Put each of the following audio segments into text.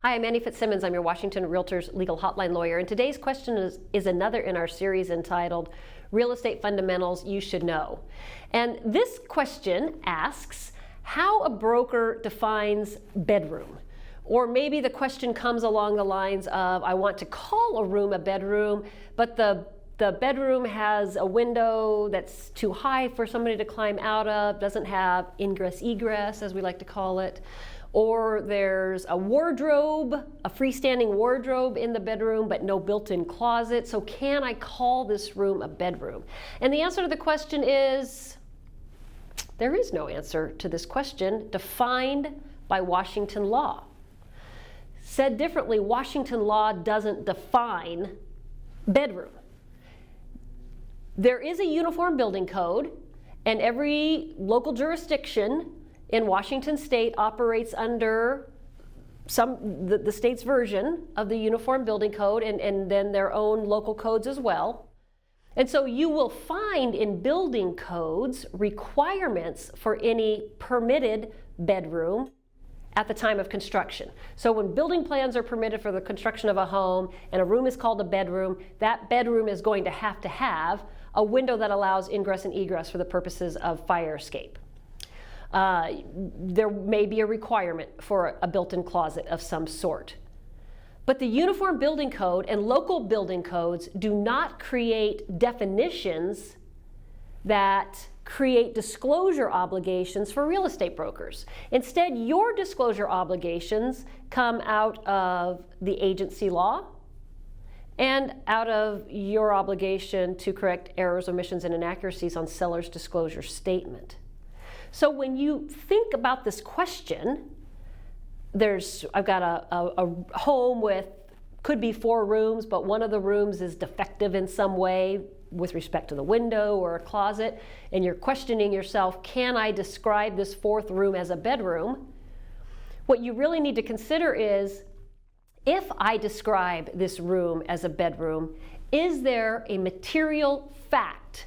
Hi, I'm Annie Fitzsimmons. I'm your Washington Realtors legal hotline lawyer, and today's question is another in our series entitled Real Estate Fundamentals You Should Know. And this question asks how a broker defines bedroom. Or maybe the question comes along the lines of, I want to call a room a bedroom, but the bedroom has a window that's too high for somebody to climb out of, doesn't have ingress, egress, as we like to call it. Or there's a wardrobe, a freestanding wardrobe in the bedroom, but no built-in closet. So can I call this room a bedroom? And the answer to the question is, there is no answer to this question defined by Washington law. Said differently, Washington law doesn't define bedroom. There is a uniform building code, and every local jurisdiction in Washington state operates under the state's version of the Uniform Building Code and then their own local codes as well. And so you will find in building codes requirements for any permitted bedroom at the time of construction. So when building plans are permitted for the construction of a home and a room is called a bedroom, that bedroom is going to have a window that allows ingress and egress for the purposes of fire escape. There may be a requirement for a built-in closet of some sort. But the Uniform Building Code and local building codes do not create definitions that create disclosure obligations for real estate brokers. Instead, your disclosure obligations come out of the agency law and out of your obligation to correct errors, omissions, and inaccuracies on seller's disclosure statement. So when you think about this question, I've got a home with, could be 4 rooms, but one of the rooms is defective in some way with respect to the window or a closet, and you're questioning yourself, can I describe this 4th room as a bedroom? What you really need to consider is, if I describe this room as a bedroom, is there a material fact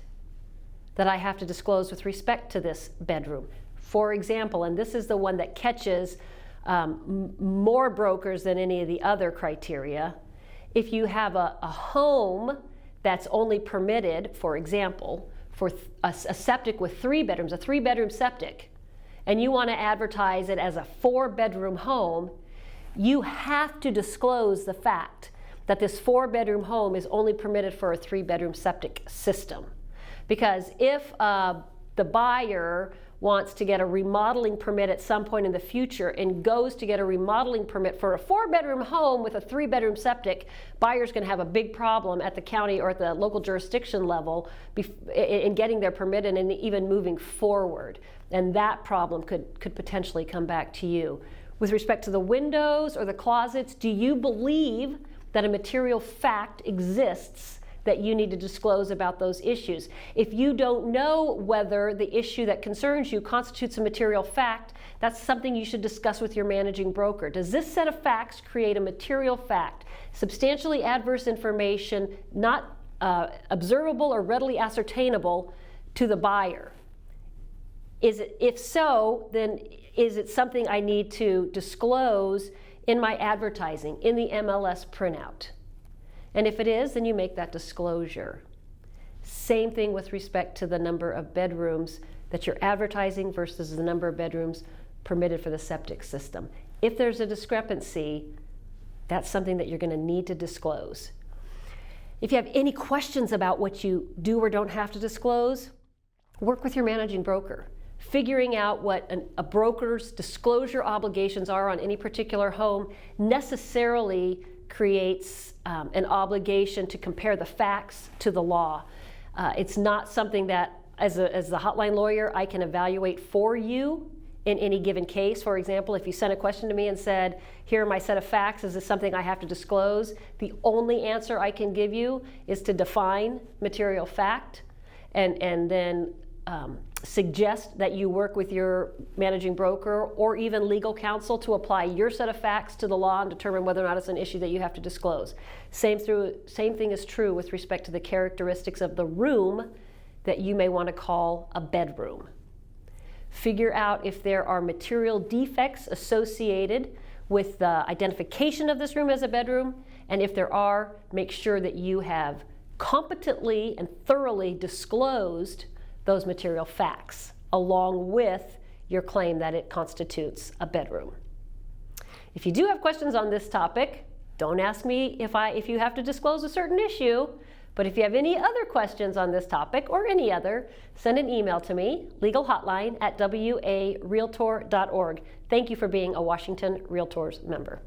that I have to disclose with respect to this bedroom? For example, and this is the one that catches more brokers than any of the other criteria, if you have a home that's only permitted, for example, for a septic with 3 bedrooms, a 3-bedroom septic, and you want to advertise it as a 4-bedroom home, you have to disclose the fact that this 4-bedroom home is only permitted for a 3-bedroom septic system. Because if the buyer wants to get a remodeling permit at some point in the future and goes to get a remodeling permit for a 4-bedroom home with a 3-bedroom septic, buyer's going to have a big problem at the county or at the local jurisdiction level in getting their permit and even moving forward. And that problem could potentially come back to you. With respect to the windows or the closets, do you believe that a material fact exists that you need to disclose about those issues? If you don't know whether the issue that concerns you constitutes a material fact, that's something you should discuss with your managing broker. Does this set of facts create a material fact, substantially adverse information, not observable or readily ascertainable to the buyer? If so, then is it something I need to disclose in my advertising, in the MLS printout? And if it is, then you make that disclosure. Same thing with respect to the number of bedrooms that you're advertising versus the number of bedrooms permitted for the septic system. If there's a discrepancy, that's something that you're going to need to disclose. If you have any questions about what you do or don't have to disclose, work with your managing broker. Figuring out what a broker's disclosure obligations are on any particular home necessarily creates an obligation to compare the facts to the law. It's not something that, as the hotline lawyer, I can evaluate for you in any given case. For example, if you sent a question to me and said, here are my set of facts, is this something I have to disclose? The only answer I can give you is to define material fact and then suggest that you work with your managing broker or even legal counsel to apply your set of facts to the law and determine whether or not it's an issue that you have to disclose. Same thing is true with respect to the characteristics of the room that you may want to call a bedroom. Figure out if there are material defects associated with the identification of this room as a bedroom, and if there are, make sure that you have competently and thoroughly disclosed those material facts along with your claim that it constitutes a bedroom. If you do have questions on this topic, don't ask me if you have to disclose a certain issue, but if you have any other questions on this topic or any other, send an email to me, legalhotline@warealtor.org. Thank you for being a Washington Realtors member.